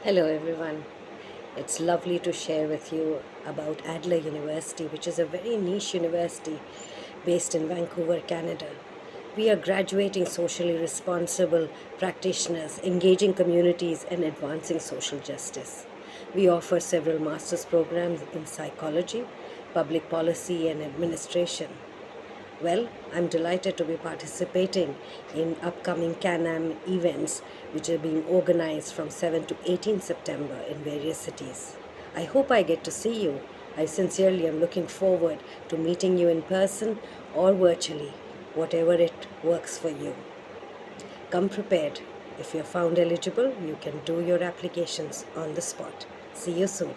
Hello, everyone. It's lovely to share with you about Adler University, which is a very niche university based in Vancouver, Canada. We are graduating socially responsible practitioners, engaging communities, and advancing social justice. We offer several master's programs in psychology, public policy, and administration. Well, I'm delighted to be participating in upcoming Canam events which are being organized from 7 to 18 September in various cities. I hope I get to see you. I sincerely am looking forward to meeting you in person or virtually, whatever it works for you. Come prepared. If you're found eligible, you can do your applications on the spot. See you soon.